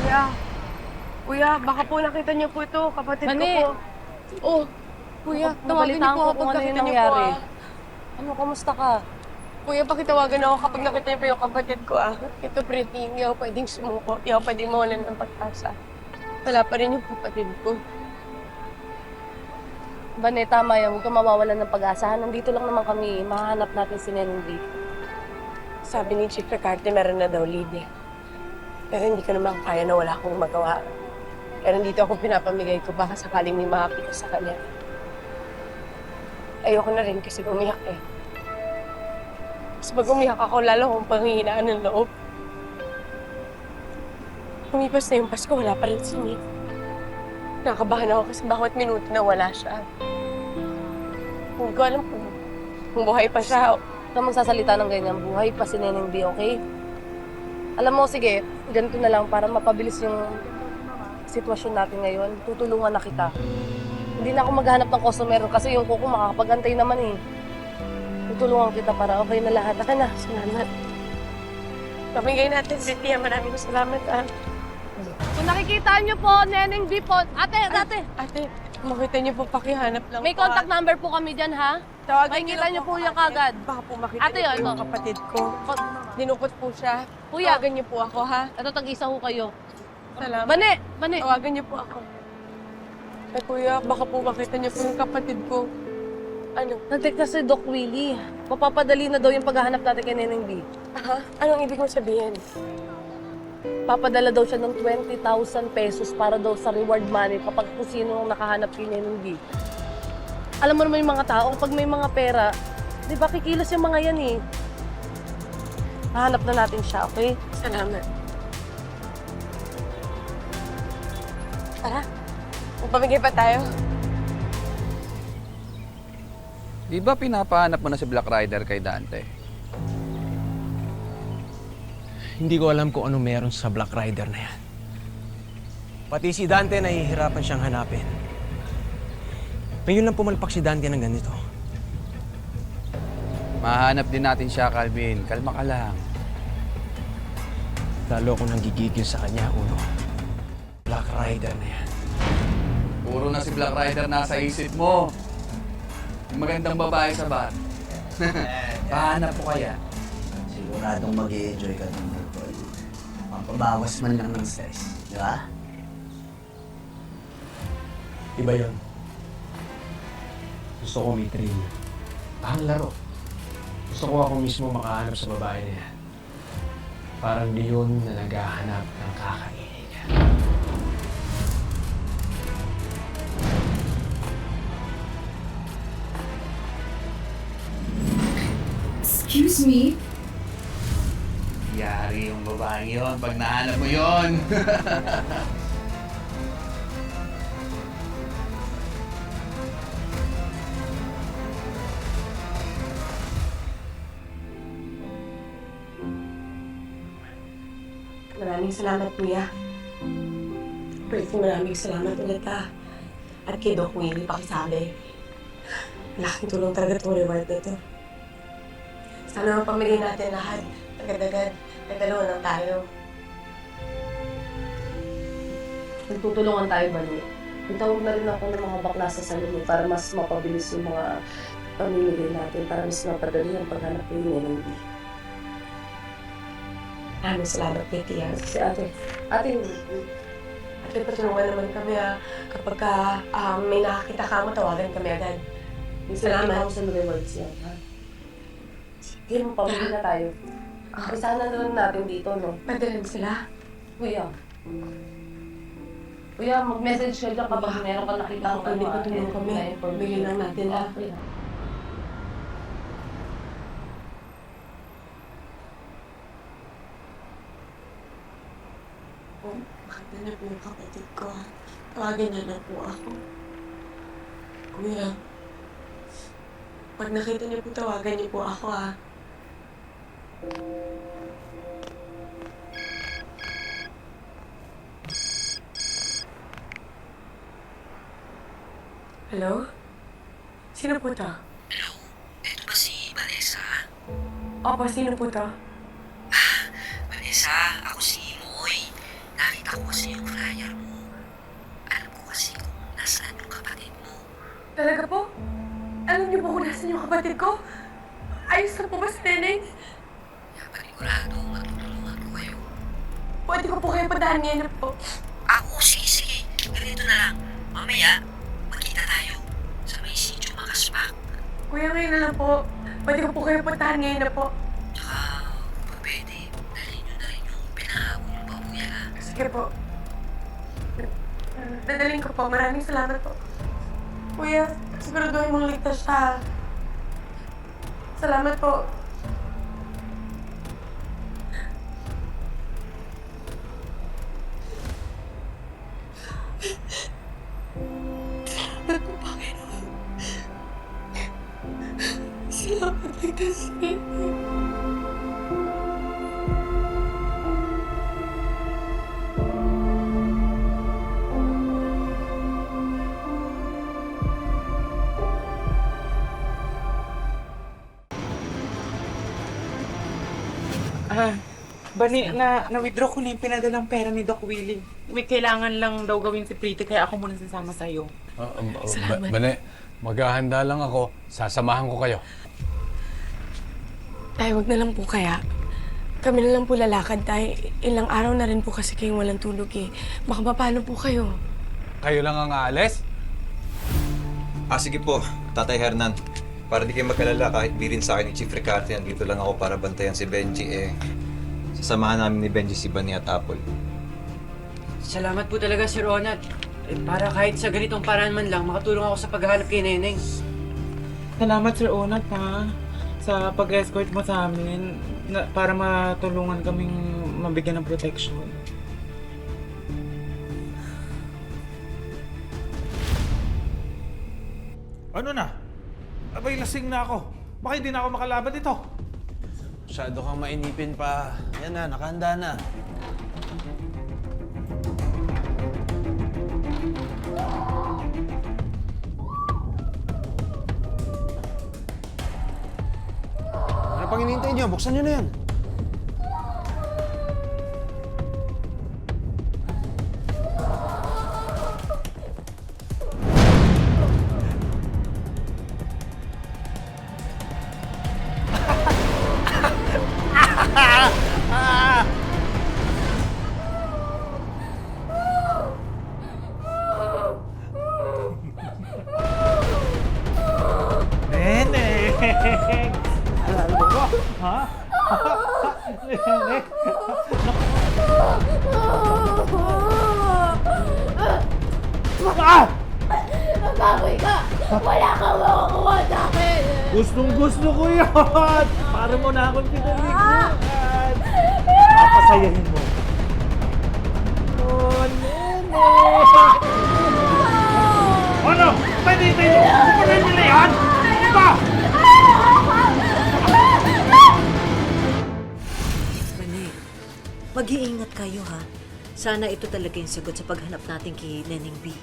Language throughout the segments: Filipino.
Kuya, kuya, baka po nakita niyo po ito, kapatid ko Mani. po. Oh, kuya, tawagin niyo po ako pag nakita niyo po Ano, kamusta ka? Kuya, pakitawagan ako kapag nakita niyo po yung kapatid ko Ito, pretty, hindi ako pwedeng sumuko. Hindi ako pwedeng mawalan ng pag-asa. Wala pa rin yung kapatid ko. Bane, tama yan. Huwag ka mawawalan ng pag-asa. Nandito lang naman kami. Mahanap natin si Neneng B. Sabi ni Chief Ricarte, meron na daw lead Pero hindi ko naman kaya na wala akong magawa. Pero dito ako pinapamigay ko, baka sakaling may makapita sa kanya. Ayoko na rin kasi umiyak Mas pag umiyak ako, lalo akong panghihinaan ng loob. Lumipas na yung Pasko, wala pa rin si Nick. Nakakabahan ako kasi bawat minuto na wala siya. Hindi ko alam kung buhay pa siya. Huwag ka magsasalita ng ganyan. Buhay pa si Neneng B, okay? Alam mo, sige, ganito na lang para mapabilis yung sitwasyon natin ngayon. Tutulungan na kita. Hindi na ako maghanap ng customer kasi yung kuko makakapag-antay naman eh. Tutulungan kita para okay na lahat. Aka na. Salamat. Pamigay natin si Tia. Maraming salamat, Kung nakikita niyo po, Neneng B po. Ate, Ate, makita niyo po, pakihanap lang may contact number po kami dyan, ha? Tawagin Makikita niyo po yan ate. kagad. Baka po makita Ate, niyo po ano? yung kapatid ko. Dinukot po siya. Kuya. Tawagan niyo po ako, ha? Ito, tag-isa ho kayo. Salamat. Bane! Tawagan niyo po ako. Kuya, baka po makita niyo po yung kapatid ko. Ano? Nag-text na si Doc Willie. Mapapadali na daw yung paghahanap natin kay Neneng B. Aha? Anong ibig mong sabihin? Papadala daw siya ng 20,000 pesos para daw sa reward money kapag kung sino ang nakahanap kay Neneng B. Alam mo naman yung mga tao, pag may mga pera, di ba kikilos yung mga yan eh. Hahanap na natin siya, okay? Salamat. Tara. Magpamigay pa tayo. Di ba pinapahanap mo na si Black Rider kay Dante? Hindi ko alam kung ano meron sa Black Rider na yan. Pati si Dante nahihirapan siyang hanapin. Ngayon lang pumalpak si Dante ng ganito. Mahanap din natin siya, Calvin. Kalma ka lang. Lalo akong nanggigigil sa kanya, Uno. Black Rider na yan. Puro na si Black Rider nasa isip mo. Yung magandang babae sa bar. Pahanap mo kaya? Siguradong mag-i-enjoy ka ng Mercol. Mapabawas man lang ng stress. Di ba? Iba yun. Gusto ko may thrill. Parang laro. Gusto ko ako mismo makahanap sa babae na yan. Parang leon na naghahanap ng kakainin. Excuse me? Yari yung babaeng yon pag nahanap mo yon. Maraming salamat, Kuya. Maraming salamat ulit, At kay Doc Willie, pakisabi. Laking tulong talaga itong reward na ito. Sana mapamigay natin lahat. Agad-agad. Nagdalawa lang tayo. Nagtutulungan tayo, Bane. Itawag na rin ako ng mga bakla sa salon para mas mapabilis yung mga pamimigay natin para mas mapadali ang paghanap kay Neneng B. Maraming salamat, Tia. Si ate. Ate, At patulungan naman kami, kapag may nakakita ka mo, tawagan kami agad. Salamat. 20,000 rewards yan, ha? Sige, mapabili na tayo. Isa na lang natin dito, no? Padalan sila. Kuya. Kuya, mag-message ka dyan kapag meron ka nakita ko. Hindi ko tulong kami. Bigyan lang natin, Okay. Makita na po yung kapatid ko, Tawagin na lang po ako. Kuya, pag nakita niyo po, tawagan niyo po ako, Hello? Sino po to? Hello? Ito ba si Vanessa? Opo, sino po to? Vanessa, ako si Moy. Nakita ko kasi Talaga po? Alam niyo po kung nasan yung kapatid ko? Ayos na po ba si Neneng? Panigurado, matutulungan ko kayo. Pwede ko po kayo padahan ngayon na po. Sige. Ganito na lang. Mamaya, magkita tayo sa may sitio Makaspak. Kuya, ngayon na lang po. Pwede ko po kayo padahan ngayon na po. Tsaka, kung pwede, dalhin nyo na rin yung pinahabol yung babuya, ha? Sige po. Dadaling ko po. Maraming salamat po. Kuya, siguraduhin mong ligtas siya. Salamat po. Salamat po, Panginoon. Salamat, ligtas niya. Bani, na-withdraw ko na yung pinadalang pera ni Doc Willie. May kailangan lang daw gawin si Pretty, kaya ako muna sasama sa'yo. Bane, maghahanda lang ako. Sasamahan ko kayo. Tay, wag na lang po kaya. Kami na lang po lalakad, tay. Ilang araw na rin po kasi kayong walang tulog eh. Baka paano po kayo? Kayo lang ang aalis? Sige po, Tatay Hernan. Para di kayo magkalala, kahit di rin sa akin ni Chief Ricarte, dito lang ako para bantayan si Benji. Sasamahan namin ni Benji si Bani at Apple. Salamat po talaga, Sir Ronald. Para kahit sa ganitong paraan man lang, makatulong ako sa paghahanap kay Neneng. Salamat, Sir Ronald, ha? Sa pag-escort mo sa amin, para matulungan kaming mabigyan ng protection. Ano na? Abay, lasing na ako. Baka hindi na ako makalaban dito. Masyado kang mainipin pa. Yan na, nakahanda na. Ano pang hinihintay niyo? Buksan niyo na yan. Neneng! Alala mo ba? Ha? Neneng! Baboy ka! Wala kang makukuha sa akin! Gustong gusto ko yan! Para mo na akong pinaliguan! Papasayahin mo. Oh, Neneng! Ano? Pwede tayo! Kukunin nila yan! Ano ba? Bani, mag-iingat kayo, ha? Sana ito talaga yung sagot sa paghanap natin kay Neneng B.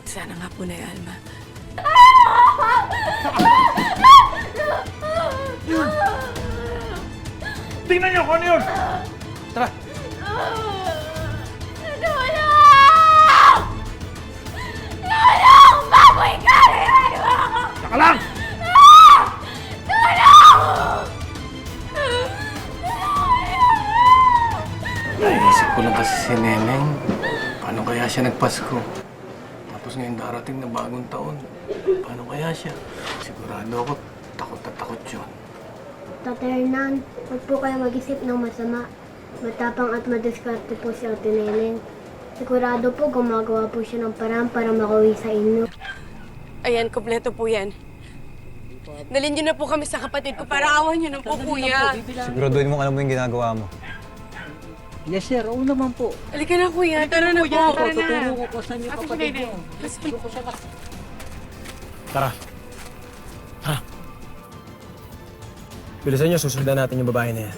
Sana nga po na Alma. Tingnan niyo kung ano yun! Tara! Baboy ka! Saka lang! Naisip ko lang kasi si Neneng. Paano kaya siya nagpasko? Tapos ngayon darating na bagong taon. Paano kaya siya? Sigurado ako, takot na takot yun. Tatay Hernan, huwag po kayo mag-isip ng masama. Matapang at madiskarte po si Ate Neneng. Sigurado po gumagawa po siya ng paraan para makauwi sa inyo. Ayan, kompleto po yan. Dalhin niyo na po kami sa kapatid ko para awan niyo na po, kuya. Siguraduhin mo alam mo yung ginagawa mo. Yes, sir. Oo naman po. Halika na, kuya. Tara na po. Tara na. Tuturo ko sa inyo Ako si kapatid Neneng. mo. Tara. Tara. Bilisan niyo, susundan natin yung babae na yan.